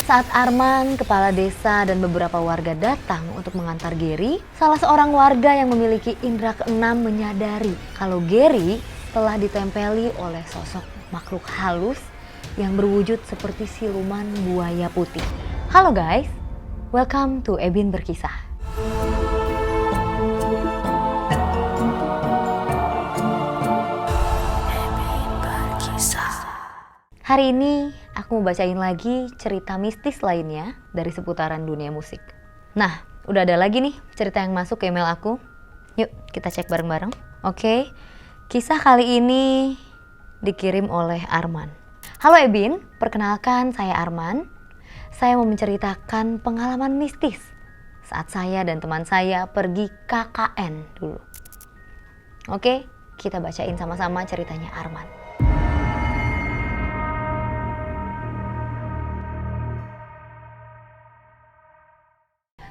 Saat Arman, kepala desa dan beberapa warga datang untuk mengantar Gary, salah seorang warga yang memiliki indera keenam menyadari kalau Gary telah ditempeli oleh sosok makhluk halus yang berwujud seperti siluman buaya putih. Halo guys, welcome to Ebin Berkisah. Hari ini aku mau bacain lagi cerita mistis lainnya dari seputaran dunia musik. Nah, udah ada lagi nih cerita yang masuk ke email aku. Yuk kita cek bareng-bareng. Oke, kisah kali ini dikirim oleh Arman. Halo Ebin, perkenalkan saya Arman. Saya mau menceritakan pengalaman mistis saat saya dan teman saya pergi KKN dulu. Oke, kita bacain sama-sama ceritanya Arman.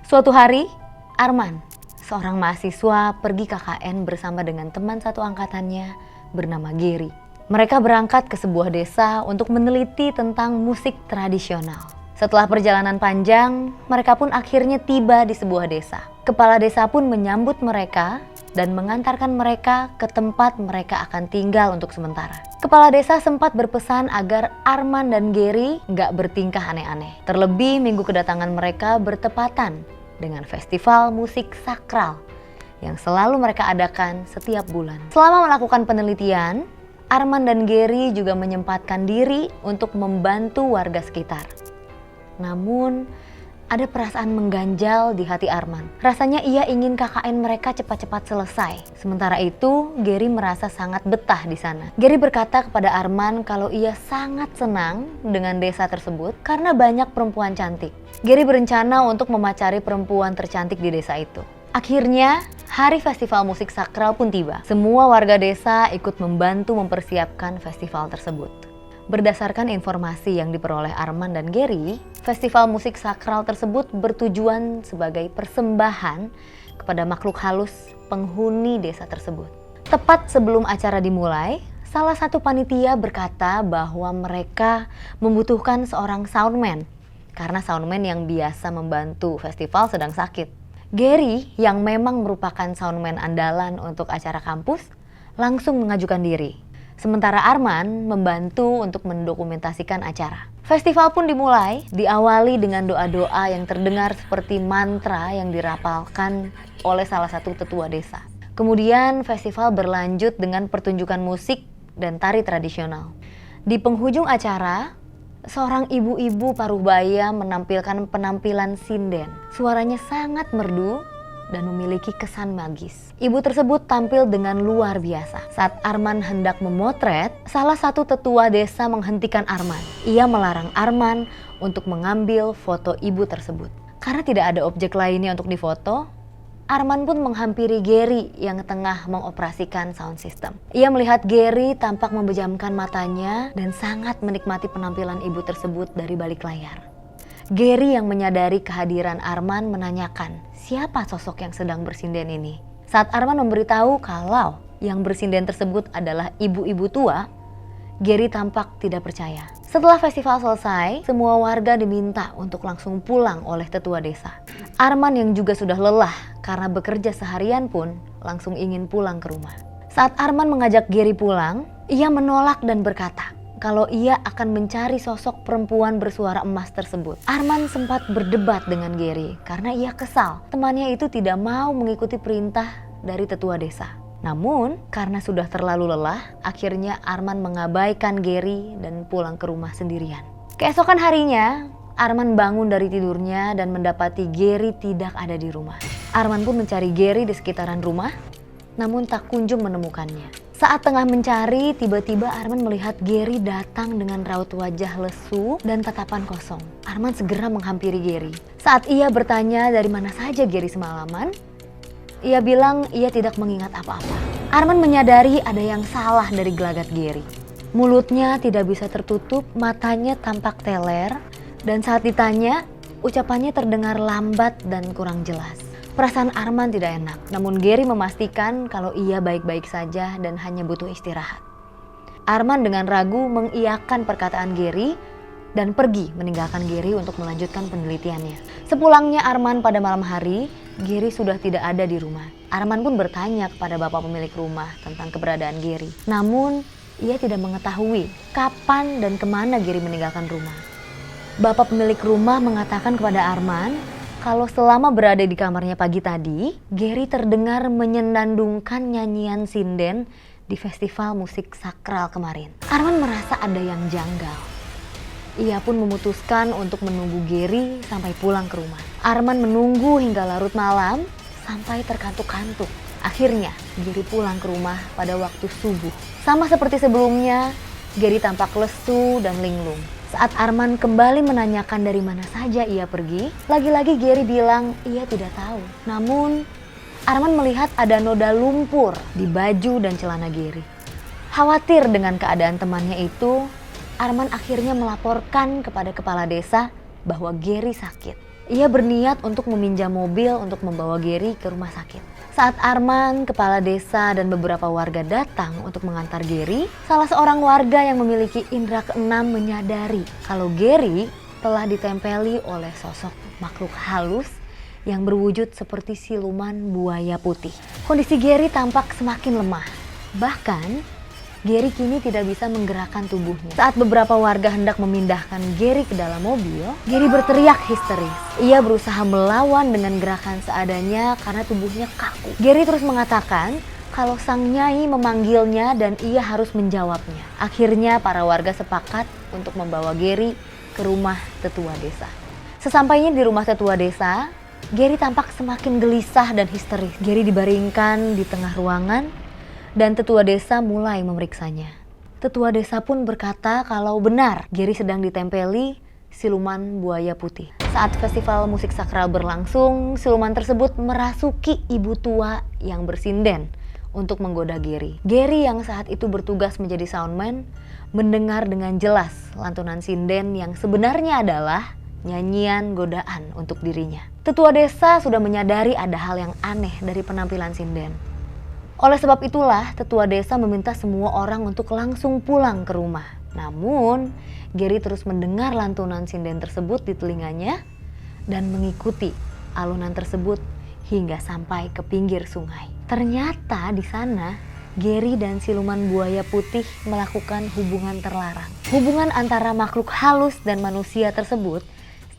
Suatu hari, Arman, seorang mahasiswa, pergi KKN bersama dengan teman satu angkatannya bernama Gary. Mereka berangkat ke sebuah desa untuk meneliti tentang musik tradisional. Setelah perjalanan panjang, mereka pun akhirnya tiba di sebuah desa. Kepala desa pun menyambut mereka dan mengantarkan mereka ke tempat mereka akan tinggal untuk sementara. Kepala desa sempat berpesan agar Arman dan Gary nggak bertingkah aneh-aneh. Terlebih minggu kedatangan mereka bertepatan dengan festival musik sakral yang selalu mereka adakan setiap bulan. Selama melakukan penelitian, Arman dan Gary juga menyempatkan diri untuk membantu warga sekitar. Namun, ada perasaan mengganjal di hati Arman. Rasanya ia ingin KKN mereka cepat-cepat selesai. Sementara itu, Gary merasa sangat betah di sana. Gary berkata kepada Arman kalau ia sangat senang dengan desa tersebut karena banyak perempuan cantik. Gary berencana untuk memacari perempuan tercantik di desa itu. Akhirnya, hari festival musik sakral pun tiba. Semua warga desa ikut membantu mempersiapkan festival tersebut. Berdasarkan informasi yang diperoleh Arman dan Gary, festival musik sakral tersebut bertujuan sebagai persembahan kepada makhluk halus penghuni desa tersebut. Tepat sebelum acara dimulai, salah satu panitia berkata bahwa mereka membutuhkan seorang soundman karena soundman yang biasa membantu festival sedang sakit. Gary, yang memang merupakan soundman andalan untuk acara kampus, langsung mengajukan diri. Sementara Arman membantu untuk mendokumentasikan acara. Festival pun dimulai, diawali dengan doa-doa yang terdengar seperti mantra yang dirapalkan oleh salah satu tetua desa. Kemudian festival berlanjut dengan pertunjukan musik dan tari tradisional. Di penghujung acara, seorang ibu-ibu paruh baya menampilkan penampilan sinden. Suaranya sangat merdu dan memiliki kesan magis. Ibu tersebut tampil dengan luar biasa. Saat Arman hendak memotret, salah satu tetua desa menghentikan Arman. Ia melarang Arman untuk mengambil foto ibu tersebut. Karena tidak ada objek lainnya untuk difoto, Arman pun menghampiri Gary yang tengah mengoperasikan sound system. Ia melihat Gary tampak membejamkan matanya dan sangat menikmati penampilan ibu tersebut dari balik layar. Gary yang menyadari kehadiran Arman menanyakan siapa sosok yang sedang bersinden ini. Saat Arman memberitahu kalau yang bersinden tersebut adalah ibu-ibu tua, Gary tampak tidak percaya. Setelah festival selesai, semua warga diminta untuk langsung pulang oleh tetua desa. Arman yang juga sudah lelah karena bekerja seharian pun langsung ingin pulang ke rumah. Saat Arman mengajak Gary pulang, ia menolak dan berkata kalau ia akan mencari sosok perempuan bersuara emas tersebut. Arman sempat berdebat dengan Gary karena ia kesal temannya itu tidak mau mengikuti perintah dari tetua desa. Namun karena sudah terlalu lelah, akhirnya Arman mengabaikan Gary dan pulang ke rumah sendirian. Keesokan harinya, Arman bangun dari tidurnya dan mendapati Gary tidak ada di rumah. Arman pun mencari Gary di sekitaran rumah, namun tak kunjung menemukannya. Saat tengah mencari, tiba-tiba Arman melihat Gary datang dengan raut wajah lesu dan tatapan kosong. Arman segera menghampiri Gary. Saat ia bertanya dari mana saja Gary semalaman, ia bilang ia tidak mengingat apa-apa. Arman menyadari ada yang salah dari gelagat Gary. Mulutnya tidak bisa tertutup, matanya tampak teler, dan saat ditanya, ucapannya terdengar lambat dan kurang jelas. Perasaan Arman tidak enak, namun Gary memastikan kalau ia baik-baik saja dan hanya butuh istirahat. Arman dengan ragu mengiyakan perkataan Gary dan pergi meninggalkan Gary untuk melanjutkan penelitiannya. Sepulangnya Arman pada malam hari, Gary sudah tidak ada di rumah. Arman pun bertanya kepada bapak pemilik rumah tentang keberadaan Gary. Namun, ia tidak mengetahui kapan dan kemana Gary meninggalkan rumah. Bapak pemilik rumah mengatakan kepada Arman kalau selama berada di kamarnya pagi tadi, Gary terdengar menyendandungkan nyanyian sinden di festival musik sakral kemarin. Arman merasa ada yang janggal. Ia pun memutuskan untuk menunggu Gary sampai pulang ke rumah. Arman menunggu hingga larut malam sampai terkantuk-kantuk. Akhirnya Gary pulang ke rumah pada waktu subuh. Sama seperti sebelumnya, Gary tampak lesu dan linglung. Saat Arman kembali menanyakan dari mana saja ia pergi, lagi-lagi Gary bilang ia tidak tahu. Namun, Arman melihat ada noda lumpur di baju dan celana Gary. Khawatir dengan keadaan temannya itu, Arman akhirnya melaporkan kepada kepala desa bahwa Gary sakit. Ia berniat untuk meminjam mobil untuk membawa Gary ke rumah sakit. Saat Arman, kepala desa dan beberapa warga datang untuk mengantar Gary, salah seorang warga yang memiliki indera keenam menyadari kalau Gary telah ditempeli oleh sosok makhluk halus yang berwujud seperti siluman buaya putih. Kondisi Gary tampak semakin lemah. Bahkan, Gary kini tidak bisa menggerakkan tubuhnya. Saat beberapa warga hendak memindahkan Gary ke dalam mobil, Gary berteriak histeris. Ia berusaha melawan dengan gerakan seadanya karena tubuhnya kaku. Gary terus mengatakan kalau sang nyai memanggilnya dan ia harus menjawabnya. Akhirnya para warga sepakat untuk membawa Gary ke rumah tetua desa. Sesampainya di rumah tetua desa, Gary tampak semakin gelisah dan histeris. Gary dibaringkan di tengah ruangan dan tetua desa mulai memeriksanya. Tetua desa pun berkata kalau benar Gary sedang ditempeli siluman buaya putih. Saat festival musik sakral berlangsung, siluman tersebut merasuki ibu tua yang bersinden untuk menggoda Gary. Gary yang saat itu bertugas menjadi soundman mendengar dengan jelas lantunan sinden yang sebenarnya adalah nyanyian godaan untuk dirinya. Tetua desa sudah menyadari ada hal yang aneh dari penampilan sinden. Oleh sebab itulah, tetua desa meminta semua orang untuk langsung pulang ke rumah. Namun, Gary terus mendengar lantunan sinden tersebut di telinganya dan mengikuti alunan tersebut hingga sampai ke pinggir sungai. Ternyata di sana, Gary dan siluman buaya putih melakukan hubungan terlarang. Hubungan antara makhluk halus dan manusia tersebut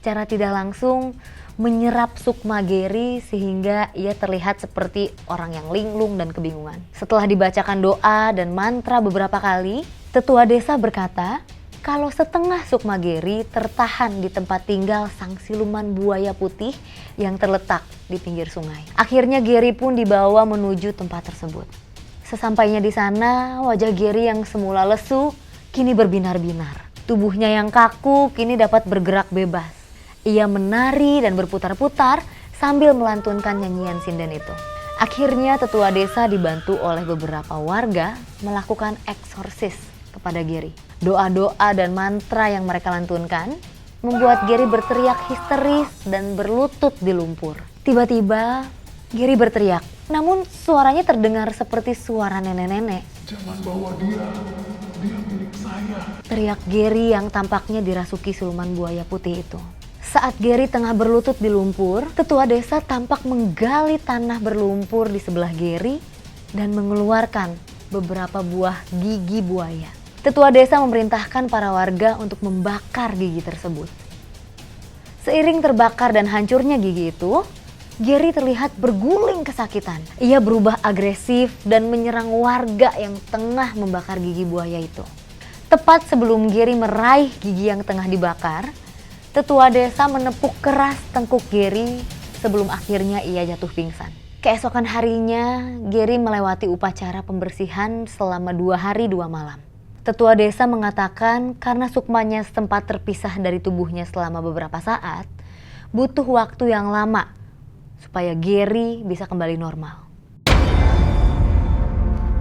secara tidak langsung menyerap sukma Gary sehingga ia terlihat seperti orang yang linglung dan kebingungan. Setelah dibacakan doa dan mantra beberapa kali, tetua desa berkata kalau setengah sukma Gary tertahan di tempat tinggal sang siluman buaya putih yang terletak di pinggir sungai. Akhirnya Gary pun dibawa menuju tempat tersebut. Sesampainya di sana, wajah Gary yang semula lesu kini berbinar-binar. Tubuhnya yang kaku kini dapat bergerak bebas. Ia menari dan berputar-putar sambil melantunkan nyanyian sinden itu. Akhirnya tetua desa dibantu oleh beberapa warga melakukan eksorsis kepada Gary. Doa-doa dan mantra yang mereka lantunkan membuat Gary berteriak histeris dan berlutut di lumpur. Tiba-tiba Gary berteriak, namun suaranya terdengar seperti suara nenek-nenek. Jangan bawa dia milik saya. Teriak Gary yang tampaknya dirasuki siluman buaya putih itu. Saat Gary tengah berlutut di lumpur, tetua desa tampak menggali tanah berlumpur di sebelah Gary dan mengeluarkan beberapa buah gigi buaya. Tetua desa memerintahkan para warga untuk membakar gigi tersebut. Seiring terbakar dan hancurnya gigi itu, Gary terlihat berguling kesakitan. Ia berubah agresif dan menyerang warga yang tengah membakar gigi buaya itu. Tepat sebelum Gary meraih gigi yang tengah dibakar, tetua desa menepuk keras tengkuk Gary sebelum akhirnya ia jatuh pingsan. Keesokan harinya, Gary melewati upacara pembersihan selama 2 hari 2 malam. Tetua desa mengatakan karena sukmanya sempat terpisah dari tubuhnya selama beberapa saat, butuh waktu yang lama supaya Gary bisa kembali normal.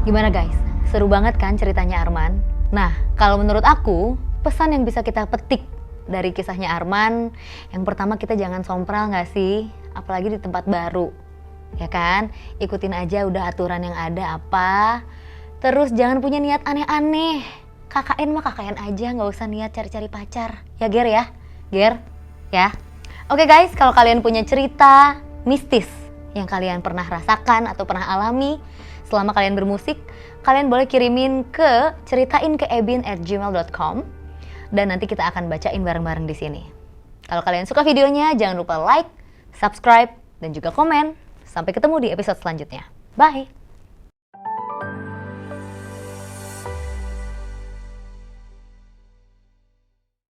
Gimana guys? Seru banget kan ceritanya Arman? Nah, kalau menurut aku, pesan yang bisa kita petik dari kisahnya Arman, yang pertama kita jangan sompral gak sih? Apalagi di tempat baru, ya kan? Ikutin aja udah aturan yang ada apa. Terus jangan punya niat aneh-aneh. KKN mah KKN aja, nggak usah niat cari-cari pacar. Ya Ger ya? Ger? Ya? Oke guys, kalau kalian punya cerita mistis yang kalian pernah rasakan atau pernah alami selama kalian bermusik, kalian boleh kirimin ke ceritain@ebin@gmail.com dan nanti kita akan bacain bareng-bareng di sini. Kalau kalian suka videonya, jangan lupa like, subscribe, dan juga komen. Sampai ketemu di episode selanjutnya. Bye!